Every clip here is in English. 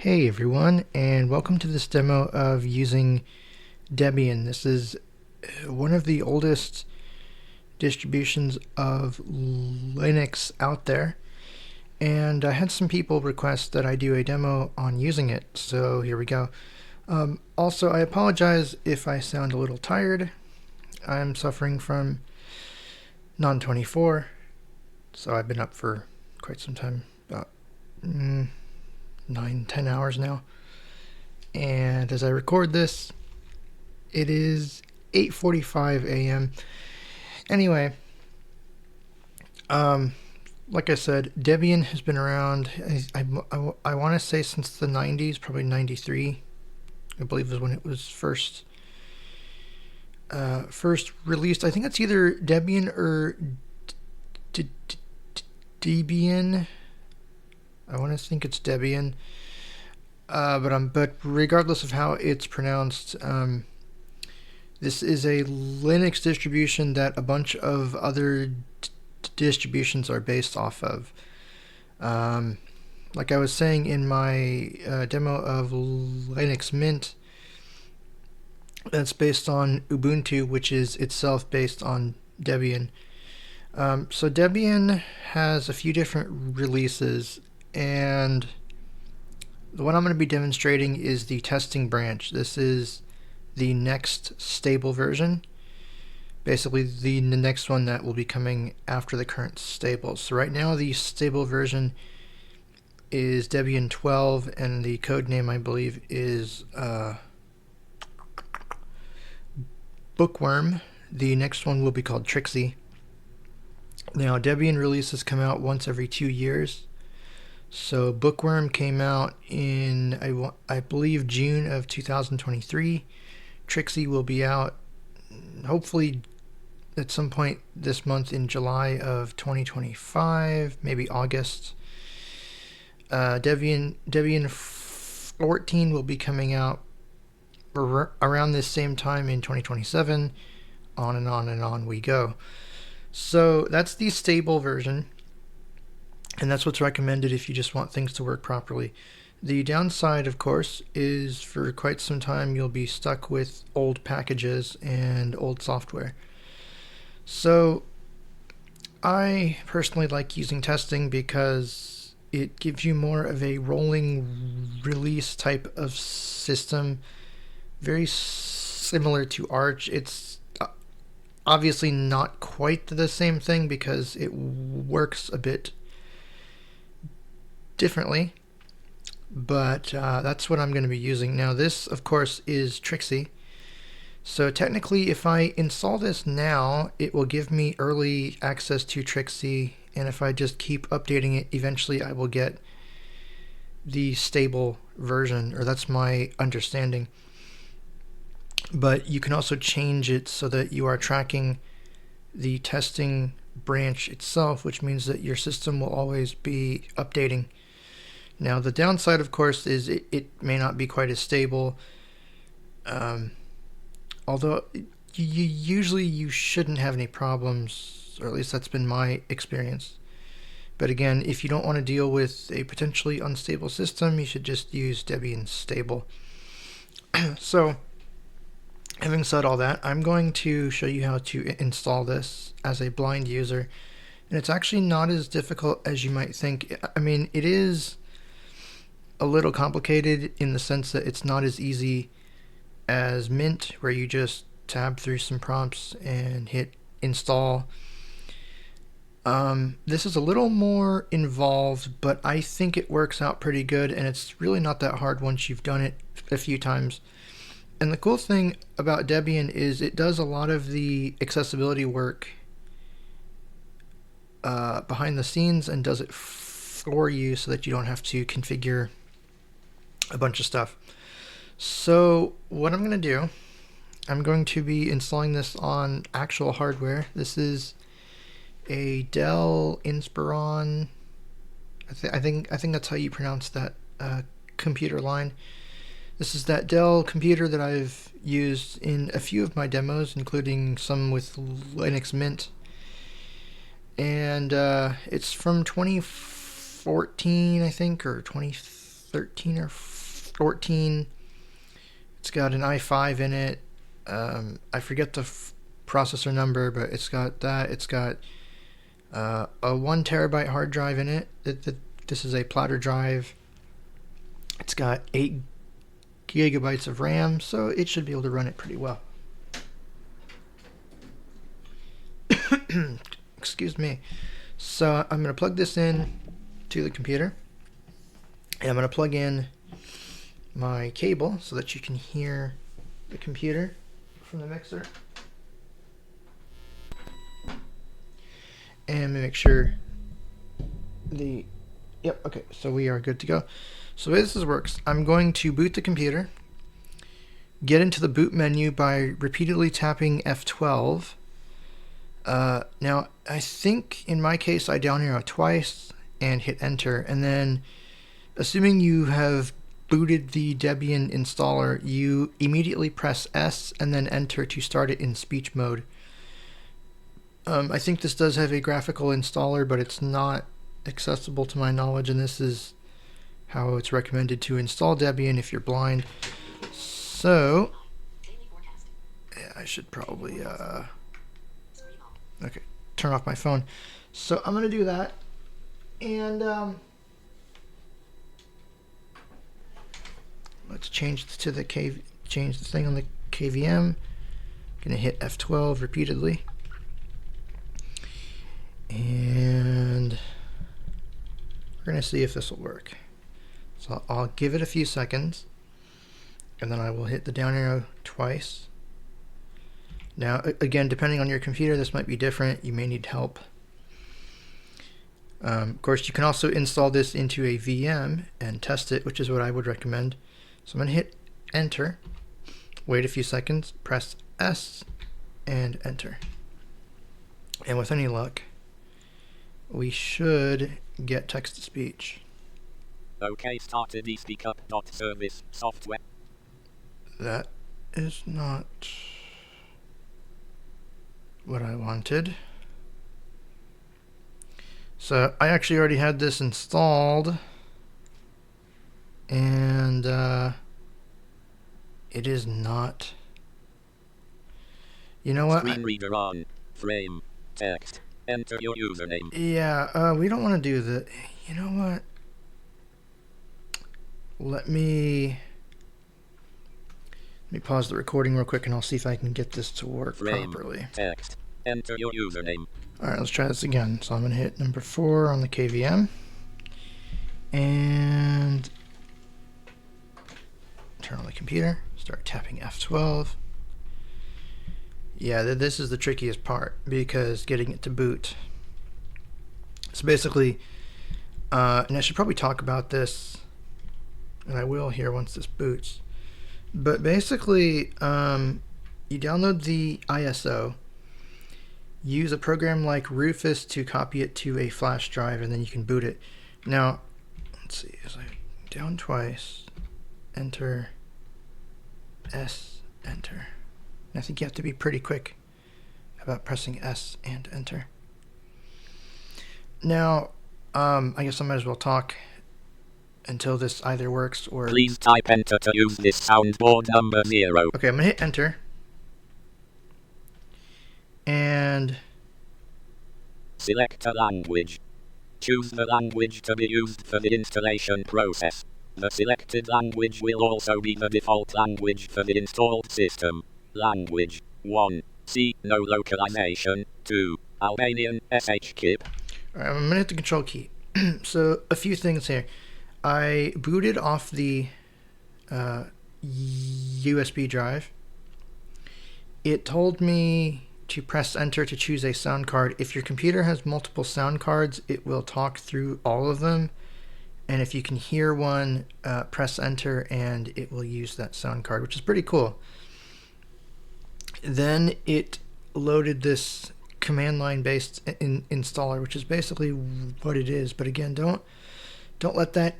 Hey everyone, and welcome to this demo of using Debian. This is one of the oldest distributions of Linux out there, and I had some people request that I do a demo on using it, so here we go. Also, I apologize if I sound a little tired. I'm suffering from non-24, so I've been up for quite some time, about 9-10 hours now. And as I record this, it is 8:45 a.m. Anyway, like I said, Debian has been around, I want to say since the 90s, probably 93, I believe is when it was first released. I think it's either Debian or Debian. I want to think it's Debian. But regardless of how it's pronounced, this is a Linux distribution that a bunch of other distributions are based off of. Like I was saying in my demo of Linux Mint, that's based on Ubuntu, which is itself based on Debian. So Debian has a few different releases, and the one I'm going to be demonstrating is the testing branch. This is the next stable version. Basically, the next one that will be coming after the current stable. So right now, the stable version is Debian 12, and the code name, I believe, is Bookworm. The next one will be called Trixie. Now, Debian releases come out once every 2 years. So Bookworm came out in, I believe, June of 2023. Trixie will be out hopefully at some point this month in July of 2025, maybe August. Debian 14 will be coming out around this same time in 2027. On and on and on we go. So that's the stable version. And that's what's recommended if you just want things to work properly. The downside, of course, is for quite some time you'll be stuck with old packages and old software. So I personally like using testing because it gives you more of a rolling release type of system, very similar to Arch. It's obviously not quite the same thing because it works a bit differently, but that's what I'm going to be using. Now this, of course, is Trixie. So technically, if I install this now, it will give me early access to Trixie, and if I just keep updating it, eventually I will get the stable version, or that's my understanding. But you can also change it so that you are tracking the testing branch itself, which means that your system will always be updating. Now, the downside, of course, is it may not be quite as stable, although usually you shouldn't have any problems, or at least that's been my experience. But again, if you don't want to deal with a potentially unstable system, you should just use Debian stable. So, having said all that, I'm going to show you how to install this as a blind user, and it's actually not as difficult as you might think. I mean, it is a little complicated in the sense that it's not as easy as Mint, where you just tab through some prompts and hit install. This is a little more involved, but I think it works out pretty good, and it's really not that hard once you've done it a few times. And the cool thing about Debian is it does a lot of the accessibility work behind the scenes and does it for you so that you don't have to configure a bunch of stuff. So what I'm going to do, I'm going to be installing this on actual hardware. This is a Dell Inspiron. I think that's how you pronounce that computer line. This is that Dell computer that I've used in a few of my demos, including some with Linux Mint. And it's from 2014, I think, or 2013 or 14. It's got an i5 in it. I forget the processor number, but it's got that. It's got a 1 terabyte hard drive in it. This is a platter drive. It's got 8 gigabytes of RAM, so it should be able to run it pretty well. Excuse me. So I'm going to plug this in to the computer, and I'm going to plug in my cable so that you can hear the computer from the mixer. And make sure yep, okay, so we are good to go. So the way this works, I'm going to boot the computer, get into the boot menu by repeatedly tapping F12. Now, I think in my case I down arrow twice and hit enter, and then assuming you have booted the Debian installer, you immediately press S and then enter to start it in speech mode. I think this does have a graphical installer, but it's not accessible to my knowledge, and this is how it's recommended to install Debian if you're blind. So, yeah, I should probably, okay, turn off my phone. So I'm going to do that, and let's change to the change the thing on the KVM. Going to hit F12 repeatedly. And we're going to see if this will work. So I'll give it a few seconds, and then I will hit the down arrow twice. Now, again, depending on your computer, this might be different. You may need help. Of course, you can also install this into a VM and test it, which is what I would recommend. So I'm going to hit enter, wait a few seconds, press S, and enter. And with any luck, we should get text-to-speech. OK, started eSpeakUp.service software. That is not what I wanted. So I actually already had this installed, and it is not. You know what? Screen reader on. Frame. Text. Enter your username. Yeah, we don't want to do that. You know what? Let me pause the recording real quick, and I'll see if I can get this to work properly. Text. Enter your username. Alright, let's try this again. So I'm going to hit number 4 on the KVM, and turn on the computer, start tapping F12. Yeah, this is the trickiest part, because getting it to boot. So basically, and I should probably talk about this, and I will here once this boots. But basically, you download the ISO, use a program like Rufus to copy it to a flash drive, and then you can boot it. Now, let's see, as I down twice, enter, S, enter. And I think you have to be pretty quick about pressing S and enter. Now, I guess I might as well talk until this either works or... Please type enter to use this soundboard number 0. Okay, I'm going to hit enter. And... select a language. Choose the language to be used for the installation process. The selected language will also be the default language for the installed system. Language 1. C. No localization. 2. Albanian SHKIP. Alright, I'm going to hit the control key. So, a few things here. I booted off the USB drive. It told me to press enter to choose a sound card. If your computer has multiple sound cards, it will talk through all of them. And if you can hear one, press enter and it will use that sound card, which is pretty cool. Then it loaded this command line based installer, which is basically what it is. But again, don't let that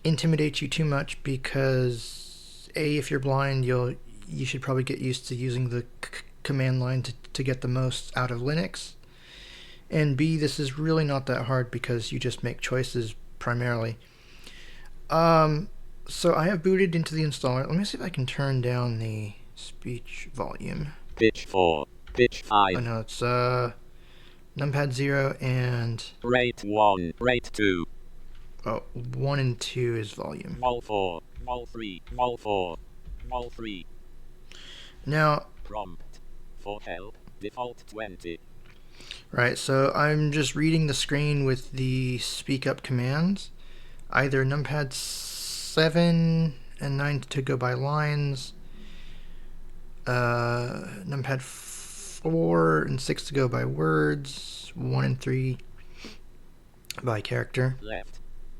intimidate you too much, because if you're blind, you should probably get used to using the command line to get the most out of Linux. And B, this is really not that hard because you just make choices primarily. So I have booted into the installer. Let me see if I can turn down the speech volume. Pitch 4. Pitch Oh 5. no, it's numpad 0 and Rate 1. Rate 2. 1 and 2 is volume. Vol 4. Vol 3. Vol 4. Vol 3. Now, Prompt. For help. Default 20. right, so I'm just reading the screen with the speak up commands. Either numpad 7 and 9 to go by lines, numpad 4 and 6 to go by words, 1 and 3 by character. Left.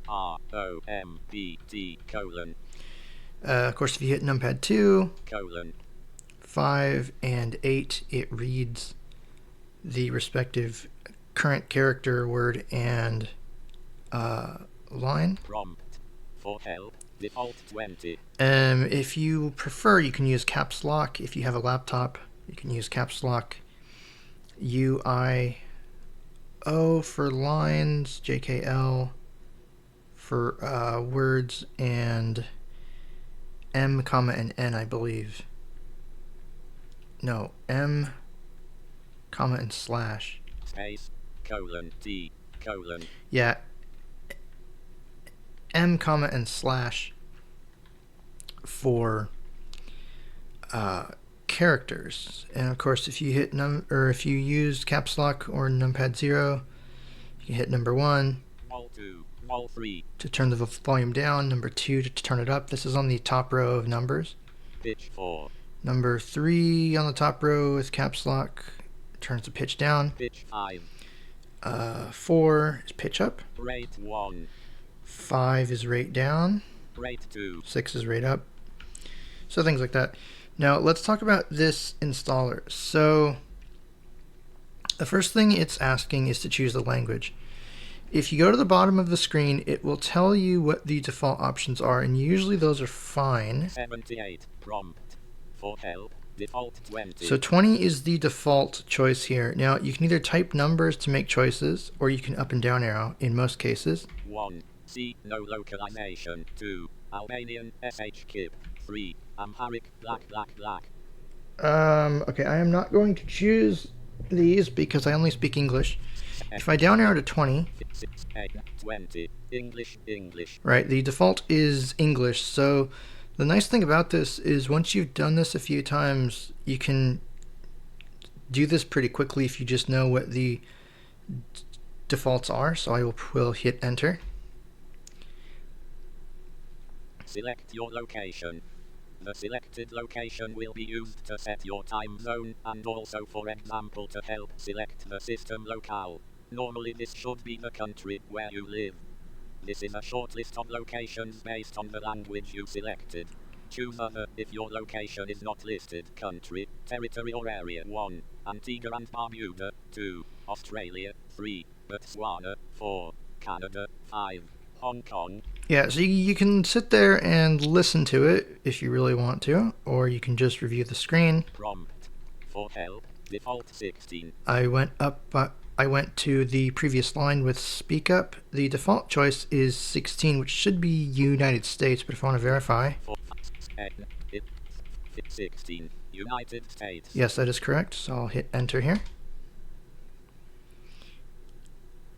ROMBT colon. Of course, if you hit numpad 2, Colon. 5, and 8, it reads the respective current character, word, and line. Prompt. For help. Default 20. If you prefer, you can use caps lock. If you have a laptop, you can use caps lock. UIO for lines, JKL for words, and M, comma, and N, I believe. No, M, comma, and slash. Space. Colon. T. Colon. Yeah, M, comma, and slash for characters. And of course, if you hit if you use caps lock or numpad 0, you can hit number 1 Vol 2. Vol 3. to turn the volume down, number 2 to turn it up. This is on the top row of numbers. Pitch 4. Number 3 on the top row with caps lock turns the pitch down. Pitch 5. 4 is pitch up. Rate 1. 5 is rate down. Rate 2. 6 is rate up. So things like that. Now let's talk about this installer. So the first thing it's asking is to choose the language. If you go to the bottom of the screen, it will tell you what the default options are, and usually those are fine. 78. Prompt. For help. Default 20. So 20 is the default choice here. Now you can either type numbers to make choices, or you can up and down arrow in most cases. 1. C. No localization. 2. Albanian. SH Kip. 3. Amharic. Black. Okay, I am not going to choose these because I only speak English. If I down arrow to 20, 20. English. right, the default is English. So the nice thing about this is once you've done this a few times, you can do this pretty quickly if you just know what the defaults are. So I will hit enter. Select your location. The selected location will be used to set your time zone and also, for example, to help select the system locale. Normally this should be the country where you live. This is a short list of locations based on the language you selected. Choose other if your location is not listed. Country, territory or area. 1. Antigua and Barbuda. 2. Australia. 3. Botswana. 4. Canada. 5. Hong Kong. Yeah, so you can sit there and listen to it if you really want to, or you can just review the screen. Prompt. For help. Default 16. I went to the previous line with speak up. The default choice is 16, which should be United States, but if I want to verify. 16. United States. Yes, that is correct, so I'll hit enter here.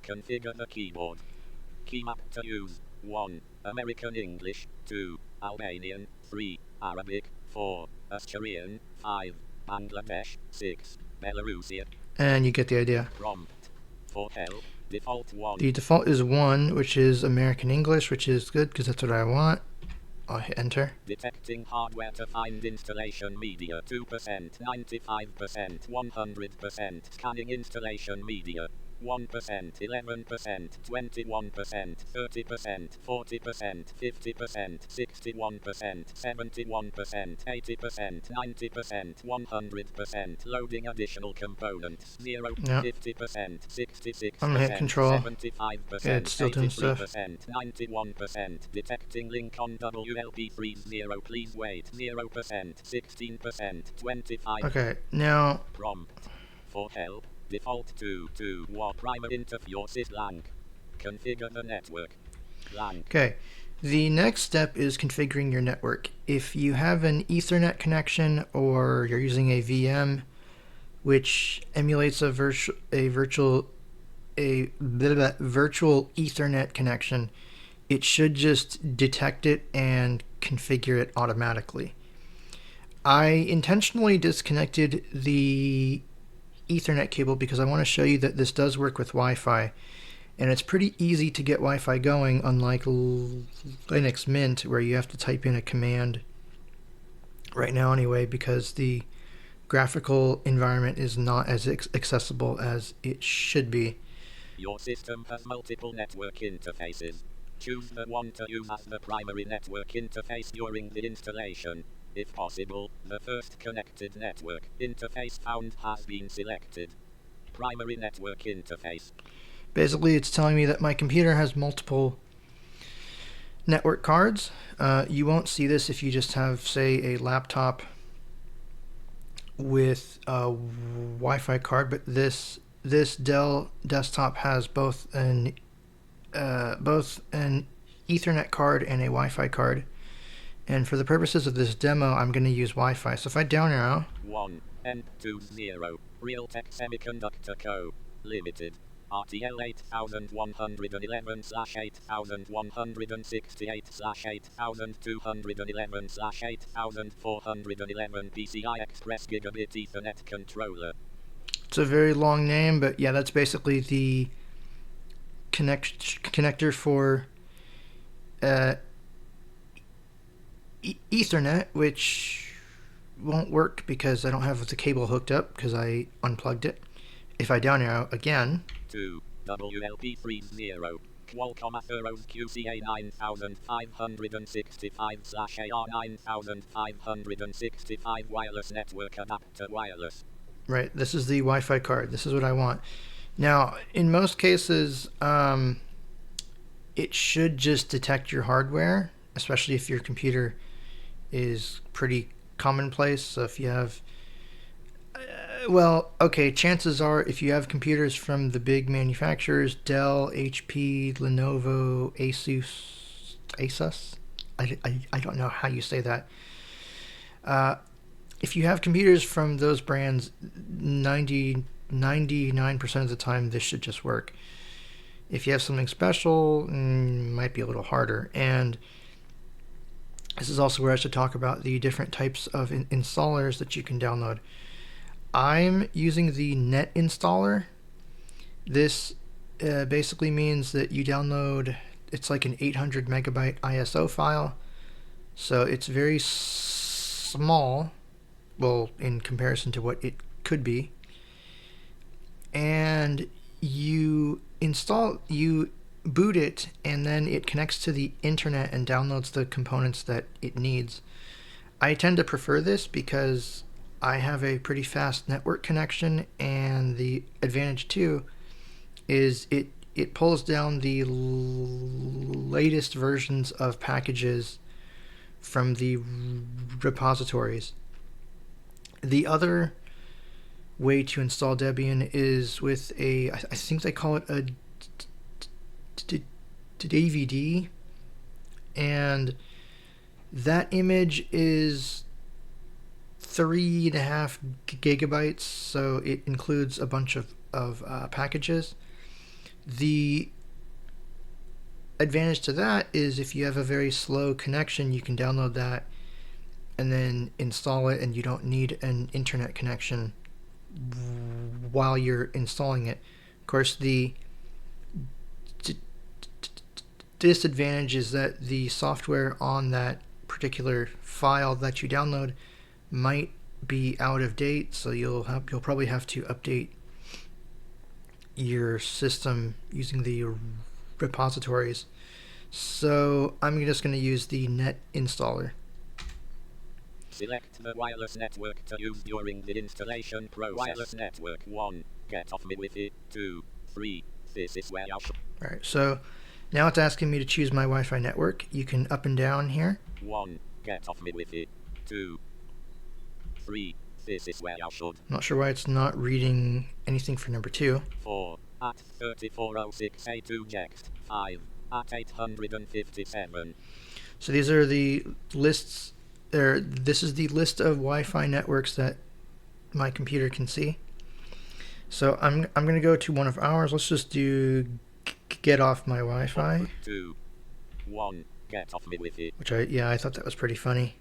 Configure the keyboard. Key map to use. 1. American English. 2. Albanian. 3. Arabic. 4. Asturian. 5. Bangladesh. 6. Belarusia. And you get the idea. Prompt. For help. Default 1. The default is 1, which is American English, which is good because that's what I want. I'll hit enter. Detecting hardware to find installation media. 2%, 95%, 100%. Scanning installation media. 1%, 11%, 21%, 30%, 40%, 50%, 61%, 71%, 80%, 90%, 100%. Loading additional components. 0, Yeah. 50%, 66%, I'm gonna hit control. 75%, Yeah, it's still doing stuff. 91%. Detecting link on WLP3 0. Please wait. 0%, 16%, 25%. Okay, now Prompt. For help. Default 2 1 private interface lang. Configure the network. Lang. okay, The next step is configuring your network. If you have an Ethernet connection or you're using a VM which emulates a virtual Ethernet connection, it should just detect it and configure it automatically. I intentionally disconnected the Ethernet cable because I want to show you that this does work with Wi-Fi, and it's pretty easy to get Wi-Fi going, unlike Linux Mint where you have to type in a command right now anyway, because the graphical environment is not as accessible as it should be. Your system has multiple network interfaces. Choose the one to use as the primary network interface during the installation. If possible, the first connected network interface found has been selected. Primary network interface. Basically, it's telling me that my computer has multiple network cards. You won't see this if you just have, say, a laptop with a Wi-Fi card, but this Dell desktop has both an Ethernet card and a Wi-Fi card. And for the purposes of this demo, I'm going to use Wi-Fi. So if I down arrow 1 N20 Realtek Semiconductor Co. Limited. RTL 8168-8168-8211-8411 PCI Express Gigabit Ethernet Controller. It's a very long name, but yeah, that's basically the connector for Ethernet, which won't work because I don't have the cable hooked up because I unplugged it. If I down arrow again, 2 WLP30 Qualcomm Atheros QCA 9565/AR9565 wireless network adapter wireless. Right, this is the Wi-Fi card. This is what I want. Now, in most cases, it should just detect your hardware, especially if your computer is pretty commonplace. So if you have, chances are if you have computers from the big manufacturers, Dell, HP, Lenovo, Asus, I don't know how you say that. If you have computers from those brands, 99% of the time this should just work. If you have something special, it might be a little harder. And this is also where I should talk about the different types of installers that you can download. I'm using the Net Installer. This basically means that you download, it's like an 800 megabyte ISO file. So it's very small, well, in comparison to what it could be. And you boot it, and then it connects to the internet and downloads the components that it needs. I tend to prefer this because I have a pretty fast network connection, and the advantage too is it pulls down the latest versions of packages from the repositories. The other way to install Debian is with I think they call it a DVD, and that image is 3.5 gigabytes, so it includes a bunch of packages. The advantage to that is if you have a very slow connection, you can download that and then install it, and you don't need an internet connection while you're installing it. Of course, the disadvantage is that the software on that particular file that you download might be out of date, so you'll probably have to update your system using the repositories. So I'm just going to use the Net Installer. Select the wireless network to use during the installation process. Wireless network 1. Get off me with it. 2. 3. This is where I'll Alright, so now it's asking me to choose my Wi-Fi network. You can up and down here. 1. Get off me with it. 2. 3. This is where I should. I'm not sure why it's not reading anything for number 2. 4. At 3406A2 Jext. 5. at 857. So these are the lists. This is the list of Wi-Fi networks that my computer can see. So I'm going to go to one of ours. Let's just do get off my Wi-Fi. 2, 1, get off me with it. Which I thought that was pretty funny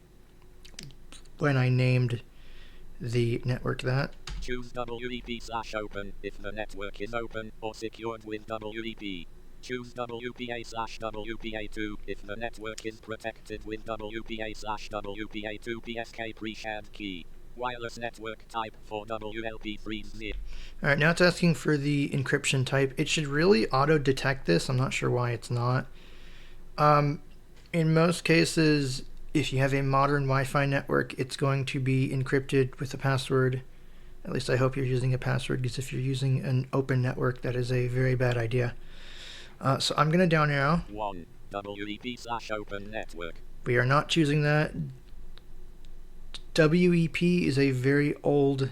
when I named the network that. Choose WEP/open if the network is open or secured with WEP. Choose WPA/WPA2 if the network is protected with WPA/WPA2 PSK pre-shared key. Wireless network type for WLP30. Alright, now it's asking for the encryption type. It should really auto-detect this. I'm not sure why it's not. In most cases, if you have a modern Wi-Fi network, it's going to be encrypted with a password. At least I hope you're using a password, because if you're using an open network, that is a very bad idea. So I'm going to down arrow. 1. WEP/open network. We are not choosing that. WEP is a very old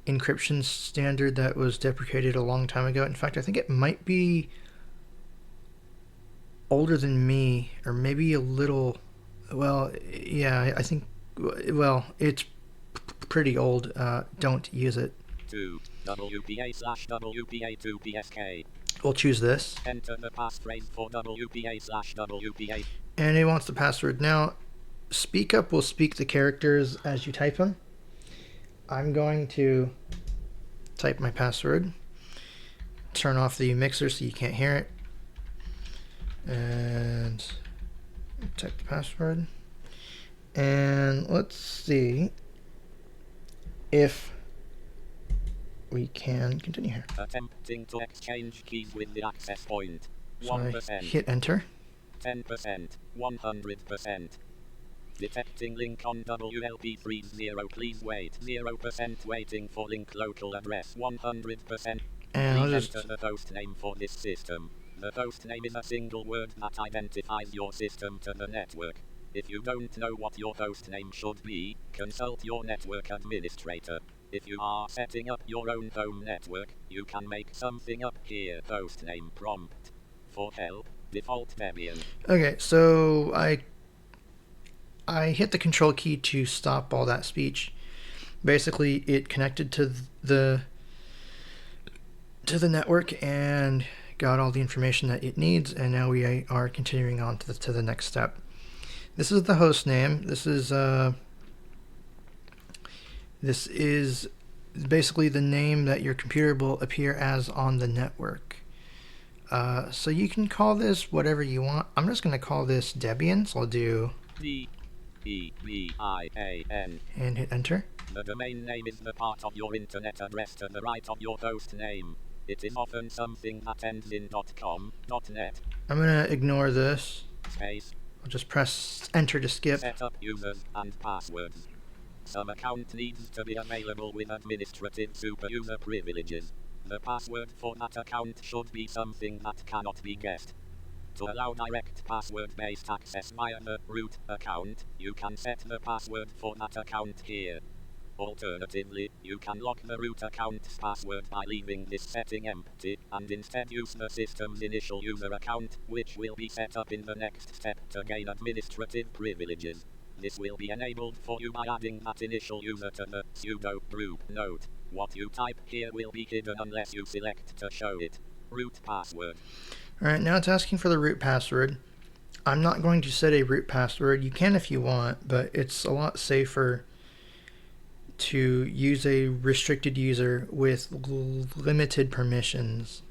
encryption standard that was deprecated a long time ago. In fact, I think it might be older than me, or maybe a little. Well, yeah, I think. Well, it's pretty old. Don't use it. 2. WPA/WPA2 PSK. We'll choose this. Enter the passphrase for WPA/WPA. And it wants the password. Now, Speak Up will speak the characters as you type them. I'm going to type my password. Turn off the mixer so you can't hear it. And type the password. And let's see if we can continue here. Attempting to exchange keys with the access point. So 1%. I hit enter. 10%. 100%. Detecting link on WLP30. Please wait. 0% waiting for link local address. 100%. And I'll Please just enter the host name for this system. The host name is a single word that identifies your system to the network. If you don't know what your host name should be, consult your network administrator. If you are setting up your own home network, you can make something up here. Host name prompt. For help, default Debian. Okay, so I hit the control key to stop all that speech. Basically, it connected to the network and got all the information that it needs, and now we are continuing on to the next step. This is the host name. This is basically the name that your computer will appear as on the network. So you can call this whatever you want. I'm just going to call this Debian, so I'll do DEBIAN. and hit enter. The domain name is the part of your internet address to the right of your host name. It is often something that ends in .com, .net. I'm going to ignore this. Space. I'll just press enter to skip. Set up users and passwords. Some account needs to be available with administrative super user privileges. The password for that account should be something that cannot be guessed. To allow direct password-based access via the root account, you can set the password for that account here. Alternatively, you can lock the root account's password by leaving this setting empty, and instead use the system's initial user account, which will be set up in the next step to gain administrative privileges. This will be enabled for you by adding that initial user to the sudo group. Note, what you type here will be hidden unless you select to show it. Root password. Alright, now it's asking for the root password. I'm not going to set a root password. You can if you want, but it's a lot safer to use a restricted user with limited permissions.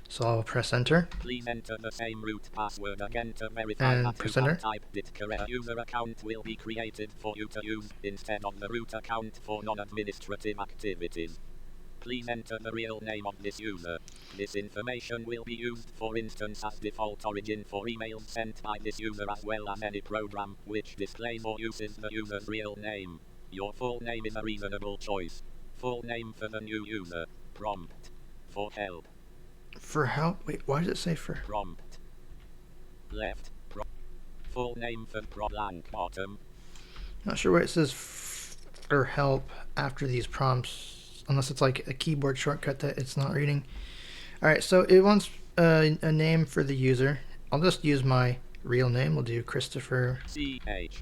So I'll press enter. Please enter the same root password again to verify And that press you have enter. typed it correct. A user account will be created for you to use instead of the root account for non-administrative activities. Please enter the real name of this user. This information will be used, for instance, as default origin for emails sent by this user, as well as any program which displays or uses the user's real name. Your full name is a reasonable choice. Full name for the new user. Prompt. For help. For help? Wait, why does it say for? Prompt. Left. Full name for blank bottom. Not sure why it says for help after these prompts, unless it's like a keyboard shortcut that it's not reading. Alright, so it wants a name for the user. I'll just use my real name. We'll do Christopher. CHRISTOPER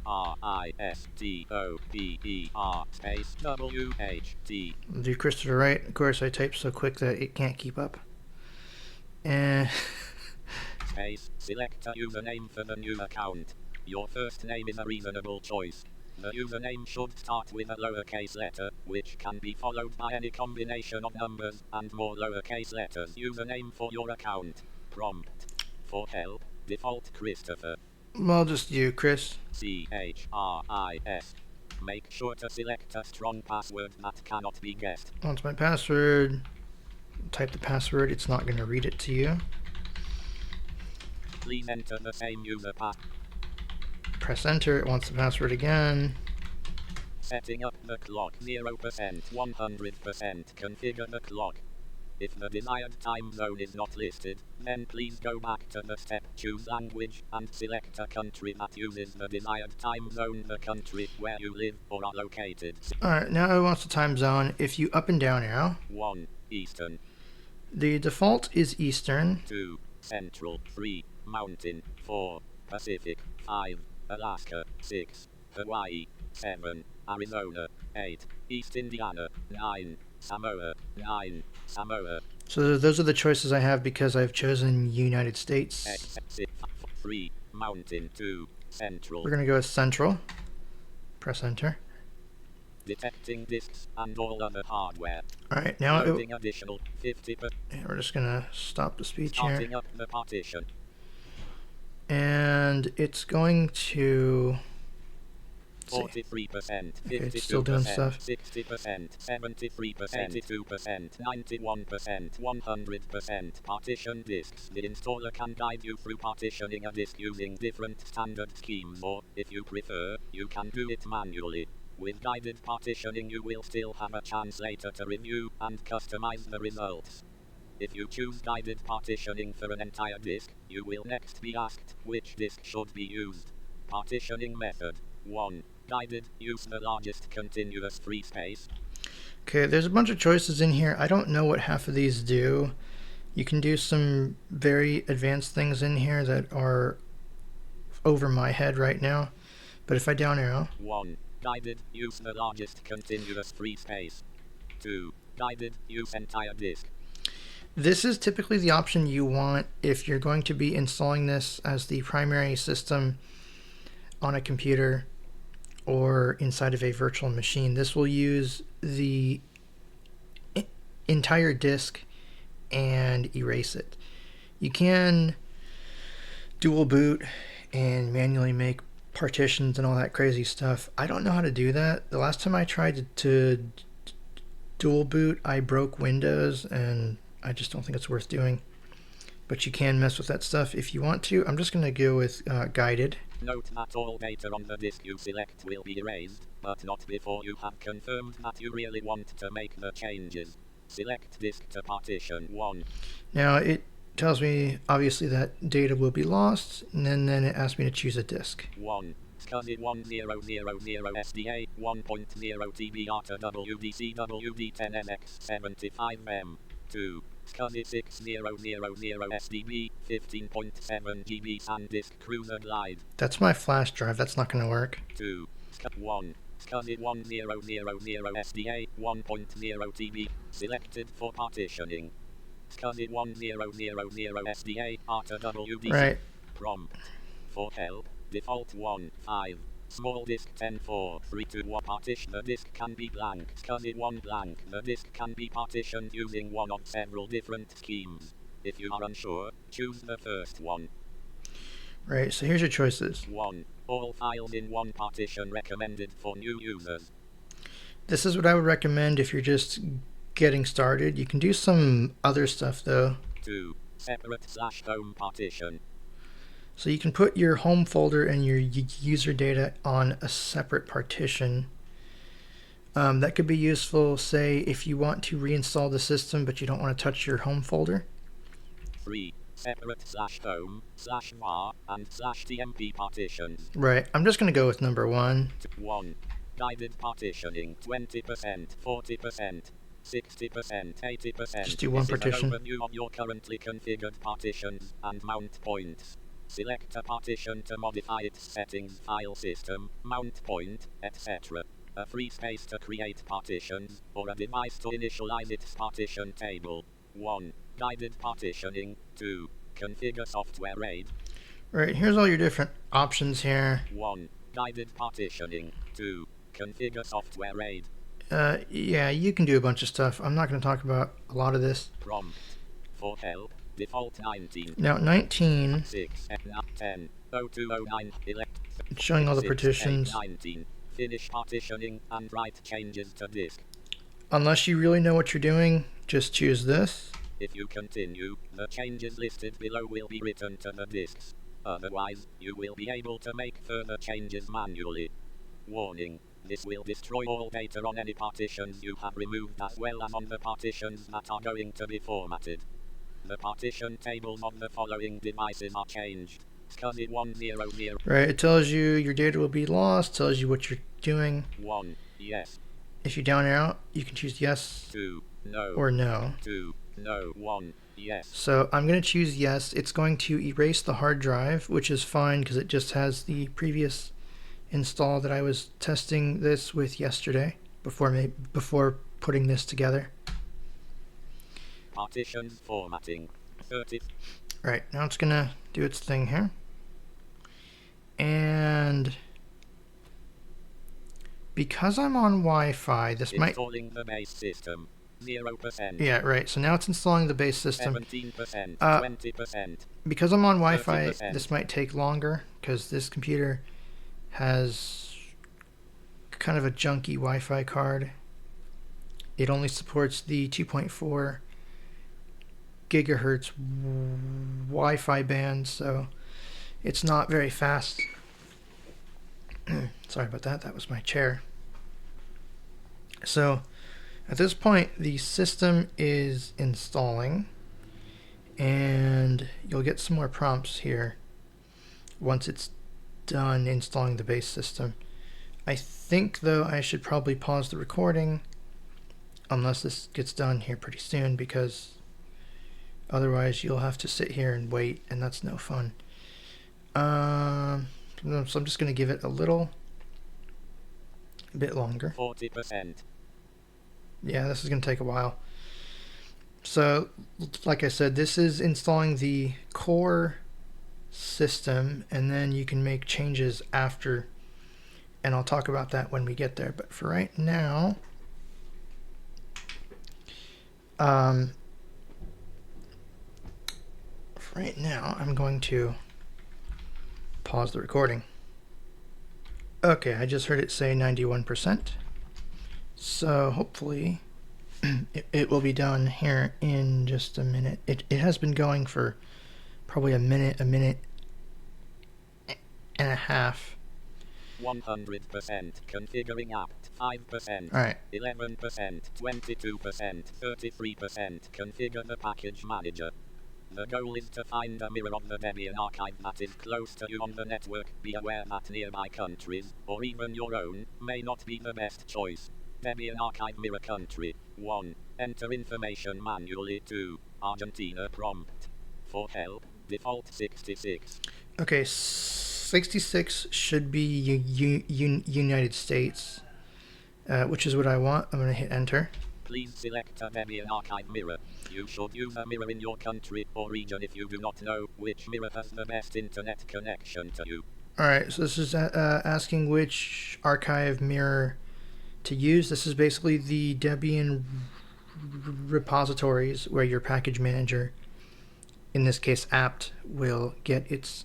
space WHT. We'll do Christopher Wright. Of course, I type so quick that it can't keep up. And Space. Select a username for the new account. Your first name is a reasonable choice. The username should start with a lowercase letter, which can be followed by any combination of numbers and more lowercase letters. Username for your account. Prompt. For help, default Christopher. I'll just do Chris. CHRIS. Make sure to select a strong password that cannot be guessed. Once my password. Type the password. It's not going to read it to you. Please enter the same user pass. Press enter. It wants the password again. Setting up the clock 0%, 100%. Configure the clock. If the desired time zone is not listed, then please go back to the step Choose Language and select a country that uses the desired time zone, the country where you live or are located. Alright, now it wants the time zone. If you up and down arrow, 1. Eastern. The default is Eastern. 2. Central. 3. Mountain. 4. Pacific. 5. Alaska. 6. Hawaii. 7. Arizona. 8. East Indiana. 9. Samoa. 9. Samoa. So those are the choices I have because I've chosen United States. 3. Mountain. 2. Central. We're going to go with Central. Press enter. Detecting disks and all other hardware. Alright, now Loading additional 50%. We're just going to stop the speech Starting here. up the partition. And it's going to... 43%, 52%, it's still doing stuff. 60%, 73%, 82%, 91%, 100%. Partition disks. The installer can guide you through partitioning a disk using different standard schemes, or, if you prefer, you can do it manually. With guided partitioning, you will still have a chance later to review and customize the results. If you choose guided partitioning for an entire disk, you will next be asked which disk should be used. Partitioning method. 1. Guided. Use the largest continuous free space. Okay, there's a bunch of choices in here. I don't know what half of these do. You can do some very advanced things in here that are over my head right now. But if I down arrow... 1. Guided. Use the largest continuous free space. 2. Guided. Use entire disk. This is typically the option you want if you're going to be installing this as the primary system on a computer or inside of a virtual machine. This will use the entire disk and erase it. You can dual boot and manually make partitions and all that crazy stuff. I don't know how to do that. The last time I tried to dual boot, I broke Windows, and I just don't think it's worth doing. But you can mess with that stuff if you want to. I'm just going to go with guided. Note that all data on the disk you select will be erased, but not before you have confirmed that you really want to make the changes. Select disk to partition 1. Now it tells me obviously that data will be lost, and then it asks me to choose a disk. 1. SCSI 1000 SDA 1.0 TB ATA WDC WD10MX 75M. 2. SCSI 6000 SDB 15.7 GB SanDisk Cruiser Glide. That's my flash drive. That's not going to work. 2. 1. SCSI 1000 SDA 1.0 TB selected for partitioning. SCSI 1000 SDA ATA WDC. Right. Prompt. For help, default 1, 5. Small disk 10 4 3 2 1 partition. The disk can be blank. SCSI 1 blank. The disk can be partitioned using one of several different schemes. If you are unsure, choose the first one. Right, so here's your choices. 1. All files in one partition recommended for new users. This is what I would recommend if you're just getting started. You can do some other stuff though. 2. Separate /home partition. So you can put your home folder and your user data on a separate partition. That could be useful, say, if you want to reinstall the system but you don't want to touch your home folder. 3. Separate /home, /var, and /tmp partitions. Right, I'm just going to go with number 1. 1. Guided partitioning 20%, 40%. 60%, Just 80%. do one This is an partition. overview of your currently configured partitions and mount points. Select a partition to modify its settings, file system, mount point, etc. A free space to create partitions, or a device to initialize its partition table. 1. Guided partitioning. 2. Configure software RAID. Right, here's all your different options here. 1. Guided partitioning. 2. Configure software RAID. Yeah, you can do a bunch of stuff. I'm not going to talk about a lot of this. Prompt. For help. Default 19. Now, 19, 6. 10. 0209. Elect. it's showing all the 6. 8. partitions. 19. Finish partitioning and write changes to disk. Unless you really know what you're doing, just choose this. If you continue, the changes listed below will be written to the disks. Otherwise, you will be able to make further changes manually. Warning. This will destroy all data on any partitions you have removed as well as on the partitions that are going to be formatted. The partition tables of the following devices are changed. SCSI 100. Right, it tells you your data will be lost, tells you what you're doing. 1. Yes. If you down out, you can choose yes 2. No. or no. 2. No. 1. Yes. So I'm going to choose yes. It's going to erase the hard drive, which is fine because it just has the previous install that I was testing this with yesterday before putting this together. Partitions formatting. 30. Right, now it's going to do its thing here. And because I'm on Wi-Fi, this might... Installing the base system. 0%. Yeah, right. So now it's installing the base system. 17%. 20%. Because I'm on Wi-Fi, 30%. this might take longer because this computer has kind of a junky Wi-Fi card. It only supports the 2.4 gigahertz Wi-Fi band, so it's not very fast. Sorry about that. That was my chair. So at this point, the system is installing, and you'll get some more prompts here once it's done installing the base system. I think, though, I should probably pause the recording unless this gets done here pretty soon, because otherwise you'll have to sit here and wait, and that's no fun. So I'm just going to give it a bit longer. 40%. Yeah, this is going to take a while. So, like I said, this is installing the core system, and then you can make changes after, and I'll talk about that when we get there. But for right now, I'm going to pause the recording. Okay, I just heard it say 91%. So hopefully it will be done here in just a minute. It has been going for probably a minute and a half. 100%. Configuring apt. 5%. Alright. 11%. 22%. 33%. Configure the package manager. The goal is to find a mirror of the Debian archive that is close to you on the network. Be aware that nearby countries, or even your own, may not be the best choice. Debian archive mirror country. 1. Enter information manually. 2. Argentina prompt. For help, default 66. Okay, 66 should be United States, which is what I want. I'm going to hit enter. Please select a Debian archive mirror. You should use a mirror in your country or region if you do not know which mirror has the best internet connection to you. Alright, so this is asking which archive mirror to use. This is basically the Debian repositories where your package manager, in this case apt, will get its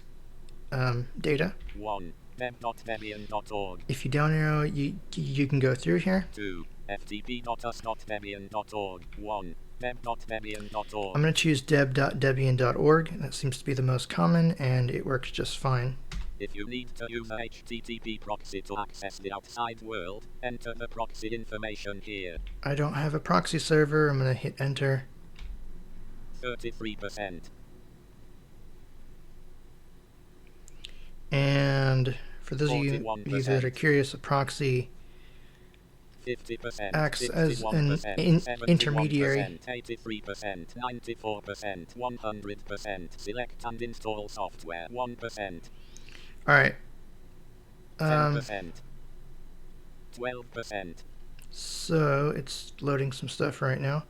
data. 1. Deb.debian.org. If you down arrow, you can go through here. 2. ftp.us.debian.org. 1. Deb.debian.org. I'm going to choose deb.debian.org. That seems to be the most common, and it works just fine. If you need to use a HTTP proxy to access the outside world, enter the proxy information here. I don't have a proxy server. I'm going to hit enter. 33%. And for those of you that are curious, a proxy 50%, acts as an 51%, intermediary. 71%, 83%, 94%, 100%. Select and install software. 1%, All right. 10%, 12%. So it's loading some stuff right now.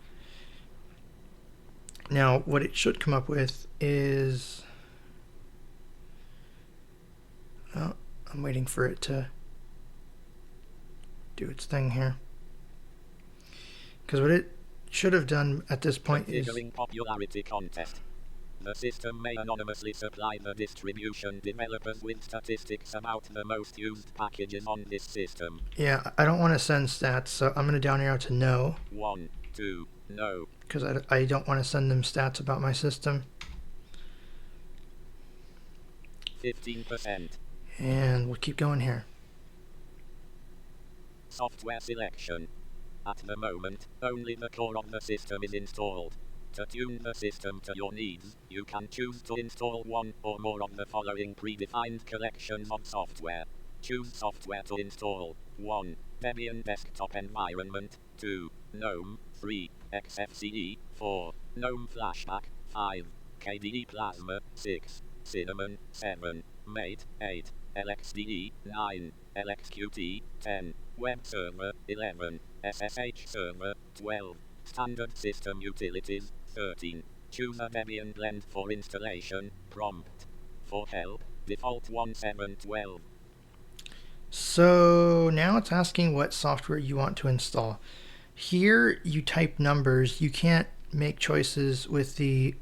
Now, what it should come up with is... Oh, I'm waiting for it to do its thing here. Because what it should have done at this point is... Configuring popularity contest. The system may anonymously supply the distribution developers with statistics about the most used packages on this system. Yeah, I don't want to send stats, so I'm going to down arrow to no. 1, 2, no. Because I don't want to send them stats about my system. 15%. And we'll keep going here. Software selection. At the moment, only the core of the system is installed. To tune the system to your needs, you can choose to install one or more of the following predefined collections of software. Choose software to install. 1. Debian desktop environment. 2. GNOME. 3. XFCE. 4. GNOME flashback. 5. KDE Plasma. 6. Cinnamon. 7. Mate. 8. LXDE. 9. LXQT. 10. Web server. 11. SSH server. 12. Standard system utilities. 13. Choose a Debian blend for installation. Prompt. For help, default 1712. So now it's asking what software you want to install. Here you type numbers. You can't make choices with the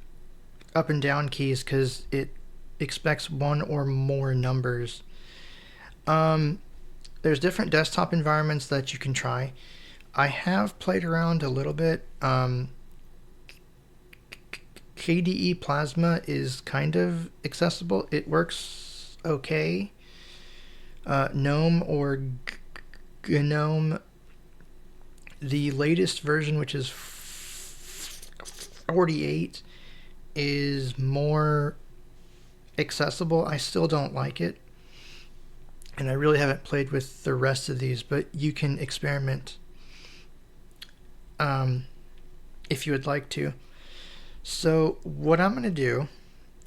up and down keys because it expects one or more numbers. There's different desktop environments that you can try. I have played around a little bit. KDE Plasma is kind of accessible. It works okay. GNOME or GNOME, the latest version, which is 48, is more accessible. I still don't like it. And I really haven't played with the rest of these, but you can experiment if you would like to. So what I'm going to do,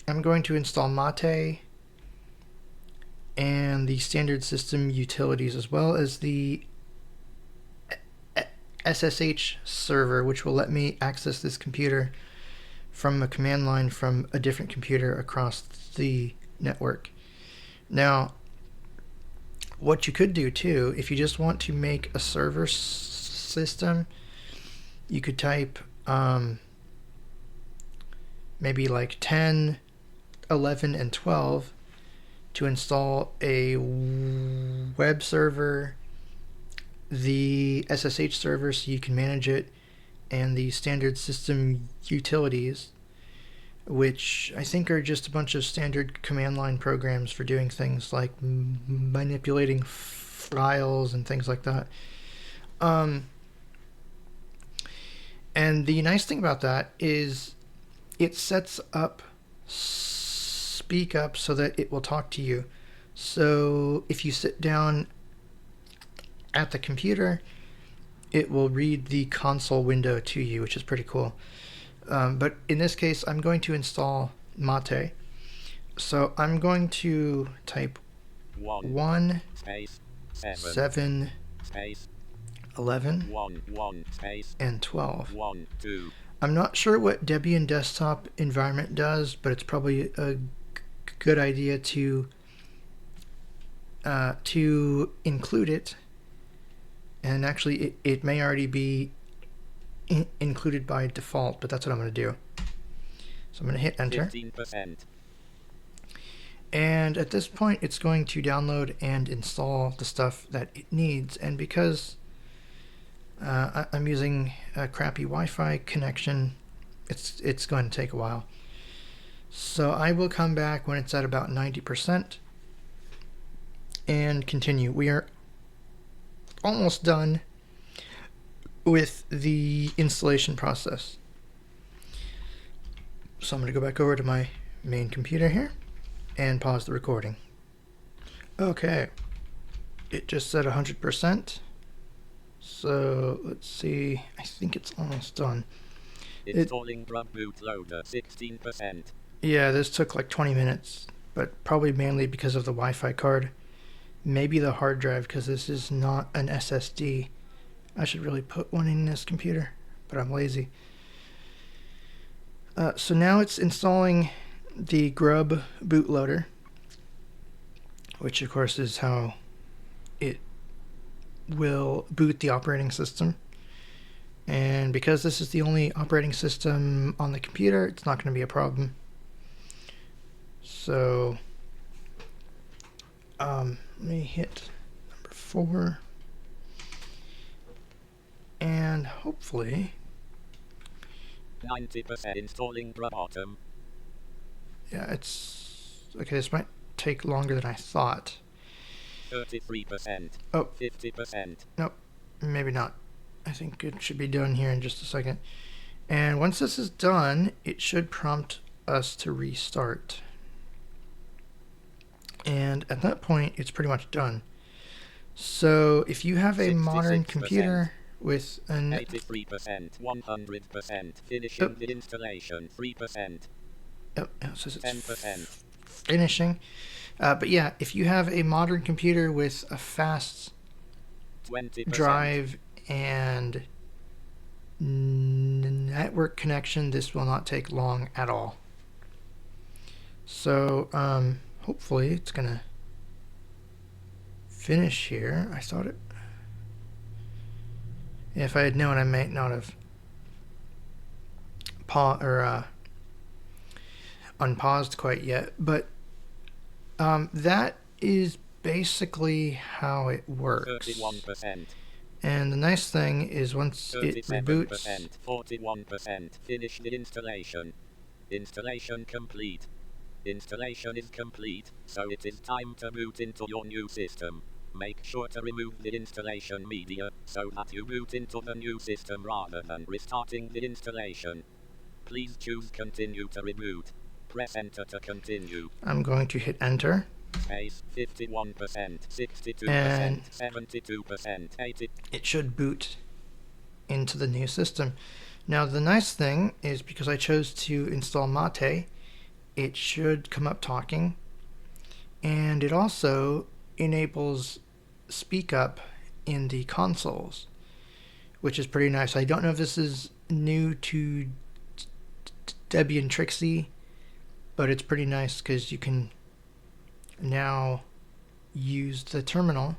I'm going to install Mate and the standard system utilities as well as the SSH server, which will let me access this computer from a command line from a different computer across the network. Now, what you could do too, if you just want to make a server system, you could type maybe like 10, 11, and 12 to install a web server, the SSH server so you can manage it, and the standard system utilities, which I think are just a bunch of standard command line programs for doing things like manipulating files and things like that. And the nice thing about that is it sets up speak up so that it will talk to you. So if you sit down at the computer, it will read the console window to you, which is pretty cool. But in this case, I'm going to install Mate. So I'm going to type 1 space 7 space 11 1 space and 12. 1 2. I'm not sure what Debian desktop environment does, but it's probably a good idea to include it. And actually, it may already be included by default, but that's what I'm going to do. So I'm going to hit enter. 15%. And at this point, it's going to download and install the stuff that it needs. And because I'm using a crappy Wi-Fi connection, it's going to take a while. So I will come back when it's at about 90% and continue. We are almost done with the installation process. So I'm going to go back over to my main computer here and pause the recording. Okay, it just said 100%. So let's see. I think it's almost done. Installing grub bootloader 16%. Yeah, this took like 20 minutes, but probably mainly because of the Wi-Fi card. Maybe the hard drive, because this is not an SSD. I should really put one in this computer, but I'm lazy. So now it's installing the grub bootloader, which of course is how it will boot the operating system. And because this is the only operating system on the computer, it's not going to be a problem. So let me hit number 4. And hopefully 90% installing grub bottom. yeah, it's okay. This might take longer than I thought. 33%. Oh, 50%. nope, maybe not. I think it should be done here in just a second. And once this is done, it should prompt us to restart. And at that point, it's pretty much done. So if you have a modern 66%. computer with an 83%, 100%, finishing the installation, 3%, oh, it says it's 10%. finishing. But yeah, if you have a modern computer with a fast 20%. drive and network connection, this will not take long at all. So hopefully it's gonna finish here. I thought it. If I had known, I might not have unpaused quite yet. But that is basically how it works. 31%. And the nice thing is once it reboots, 41%. Finish the installation. Installation complete. Installation is complete, so it is time to boot into your new system. Make sure to remove the installation media, so that you boot into the new system rather than restarting the installation. Please choose Continue to reboot. Press Enter to continue. I'm going to hit Enter. Space 51%, 62%, And 72%, 80%. it should boot into the new system. Now the nice thing is because I chose to install Mate, it should come up talking, and it also enables speak up in the consoles, which is pretty nice. I don't know if this is new to Debian Trixie, but it's pretty nice because you can now use the terminal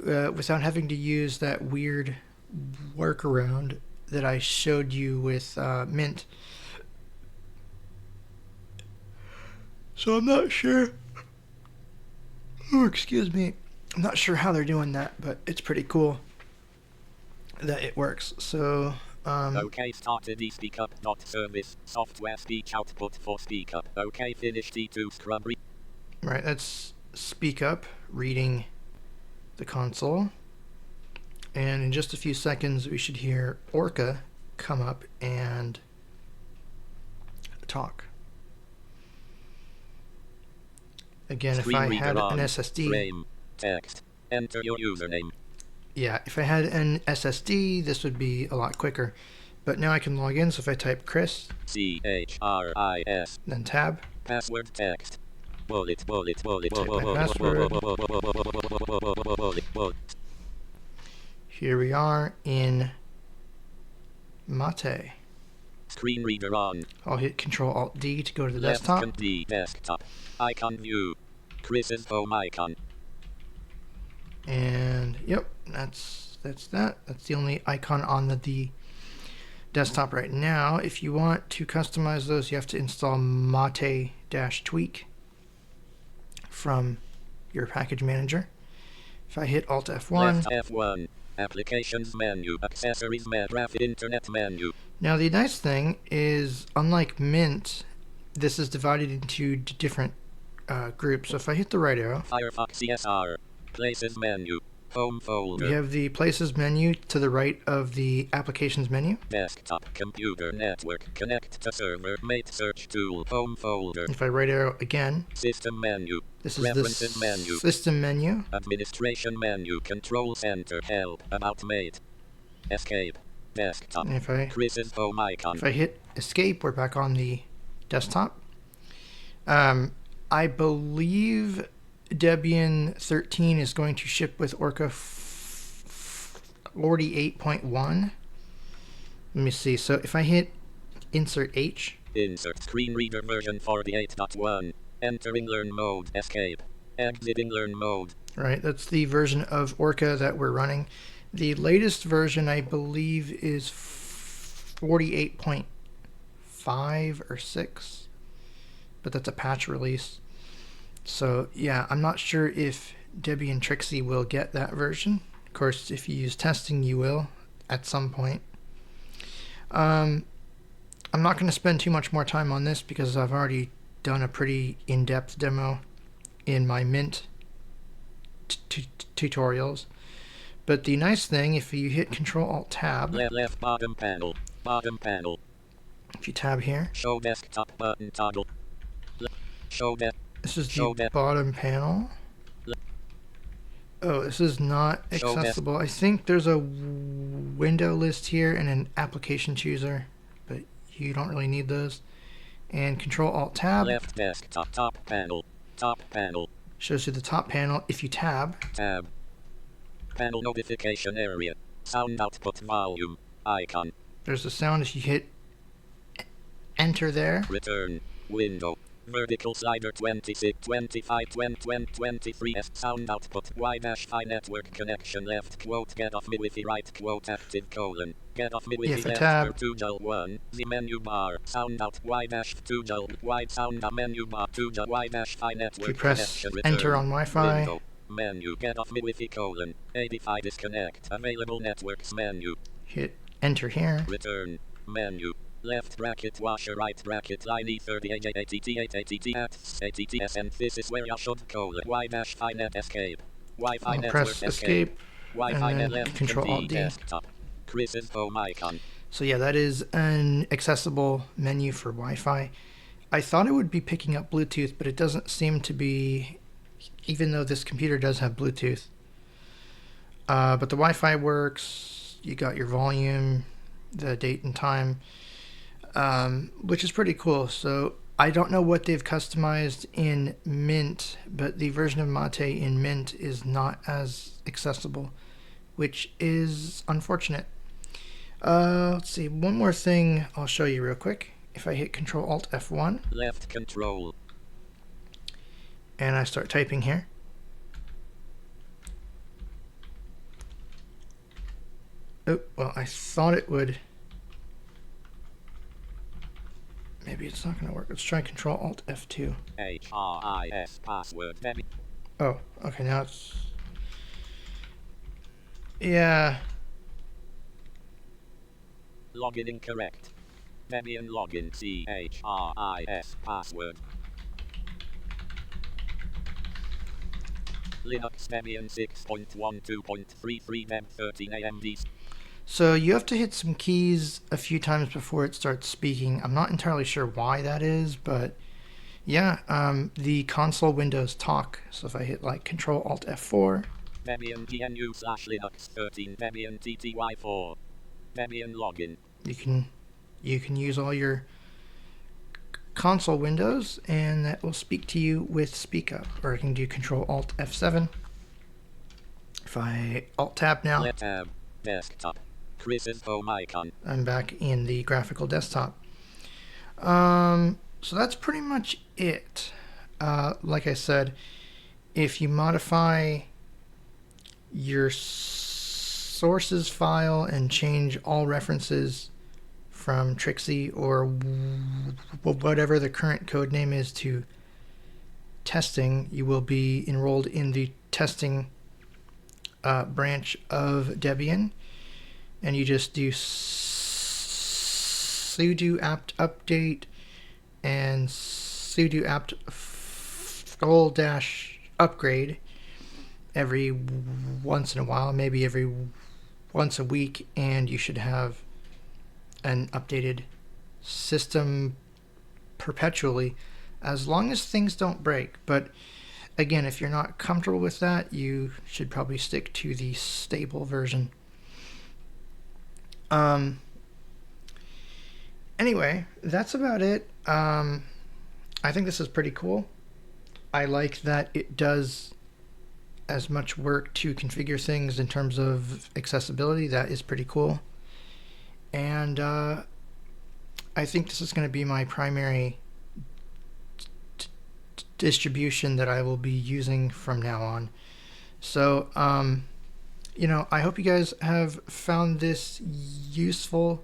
without having to use that weird workaround that I showed you with Mint. So I'm not sure. Oh, excuse me. I'm not sure how they're doing that, but it's pretty cool that it works. So OK, started the speakup.service software speech output for speakup. OK, finish T2 scrub. Right, that's speak up reading the console. And in just a few seconds, we should hear Orca come up and talk. Again, if I had an SSD, frame, text, enter your username. Yeah, if I had an SSD, this would be a lot quicker. But now I can log in, so if I type Chris, CHRIS, then tab, password text, bullet. Here we are in Mate. Screen reader on. I'll hit Control-Alt-D to go to the Left desktop. D desktop. Icon view. Chris's home icon. And yep, that's that. That's the only icon on the desktop right now. If you want to customize those, you have to install Mate-Tweak from your package manager. If I hit Alt F1, Left F1. Applications menu. Accessories menu. Graphic Internet menu. Now the nice thing is, unlike Mint, this is divided into different groups. So if I hit the right arrow, Firefox CSR. Places menu. Home We folder. have the Places menu to the right of the Applications menu. Desktop, computer, network, connect to server, mate search tool, home folder. If I right arrow again, System menu. this is the Preferences menu. System menu. Administration menu. Control center. Help. About mate. Escape. Desktop. And Chris's home icon. if I hit Escape, we're back on the desktop. I believe Debian 13 is going to ship with Orca 48.1. Let me see. So if I hit Insert H. Insert screen reader version 48.1. Entering learn mode. Escape. Exiting learn mode. Right, that's the version of Orca that we're running. The latest version, I believe, is 48.5 or 6, but that's a patch release. So yeah, I'm not sure if Debian Trixie will get that version. Of course, if you use testing, you will at some point. I'm not going to spend too much more time on this because I've already done a pretty in-depth demo in my Mint tutorials. But the nice thing, if you hit Control-Alt-Tab, left bottom panel, if you tab here, show desktop button toggle, show this is the bottom panel. Oh, this is not accessible. I think there's a window list here and an application chooser, but you don't really need those. And Control-Alt-Tab, left desktop top panel, shows you the top panel. If you tab, panel notification area, sound output volume, icon. There's a sound if you hit enter there. Return, window, vertical slider 26, 25, 20, 23 S, sound output, Y-I network connection, left quote, get off me with the right quote, active colon, get off me with the left tab 2 jul 1, the menu bar, sound out, Y-2 jul, wide sound, menu bar, 2 jul, Y-I network if you press connection, return, enter on Wi-Fi, window, menu, get off me with the colon, 85 disconnect, available networks menu, hit enter here. return, menu, left bracket washer right bracket line E30 ATT and this is where you should call it Y-I net escape. Wi-Fi network press escape Wi-Fi and net then left Control-Alt-D. desktop. Chris's home icon. So yeah, that is an accessible menu for Wi-Fi. I thought it would be picking up Bluetooth, but it doesn't seem to be, even though this computer does have Bluetooth. But the Wi-Fi works. You got your volume, the date and time, which is pretty cool. So I don't know what they've customized in Mint, but the version of Mate in Mint is not as accessible, which is unfortunate. Let's see, one more thing I'll show you real quick. If I hit Control-Alt-F1, left control, and I start typing here, oh, well, I thought it would. Maybe it's not going to work. Let's try Control-Alt-F2. HRIS password. Oh, okay, now it's... Yeah. Login incorrect. Debian login CHRIS password. Linux Debian 6.12.33 Deb 13 AMD. So you have to hit some keys a few times before it starts speaking. I'm not entirely sure why that is, but yeah, the console windows talk. So if I hit like Control-Alt-F4. Debian GNU/Linux 13 Debian TTY4. Debian login. You can use all your console windows, and that will speak to you with Speak Up. Or I can do Control-Alt-F7. If I Alt-Tab now, tab, desktop, Chris's home icon. I'm back in the graphical desktop. So that's pretty much it. Like I said, if you modify your sources file and change all references from Trixie or whatever the current code name is to testing, you will be enrolled in the testing branch of Debian, and you just do sudo apt update and sudo apt full-upgrade every once in a while, maybe every once a week, and you should have an updated system perpetually as long as things don't break. But again, if you're not comfortable with that, you should probably stick to the stable version. Anyway, that's about it. I think this is pretty cool. I like that it does as much work to configure things in terms of accessibility. That is pretty cool. And I think this is going to be my primary distribution that I will be using from now on. So, I hope you guys have found this useful.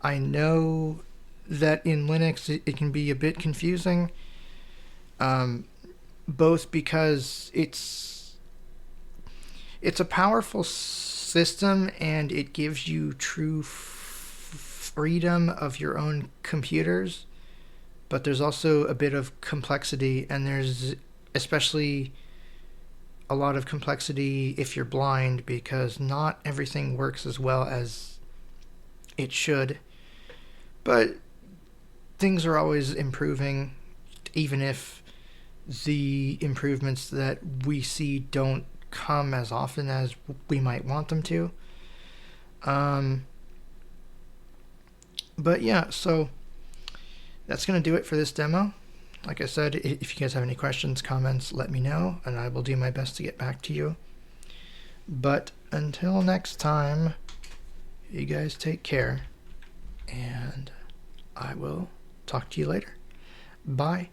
I know that in Linux it can be a bit confusing, both because it's a powerful system and it gives you true freedom of your own computers, but there's also a bit of complexity, and there's especially a lot of complexity if you're blind, because not everything works as well as it should. But things are always improving, even if the improvements that we see don't come as often as we might want them to. But yeah, so that's going to do it for this demo. Like I said, if you guys have any questions, comments, let me know, and I will do my best to get back to you. But until next time, you guys take care, and I will talk to you later. Bye.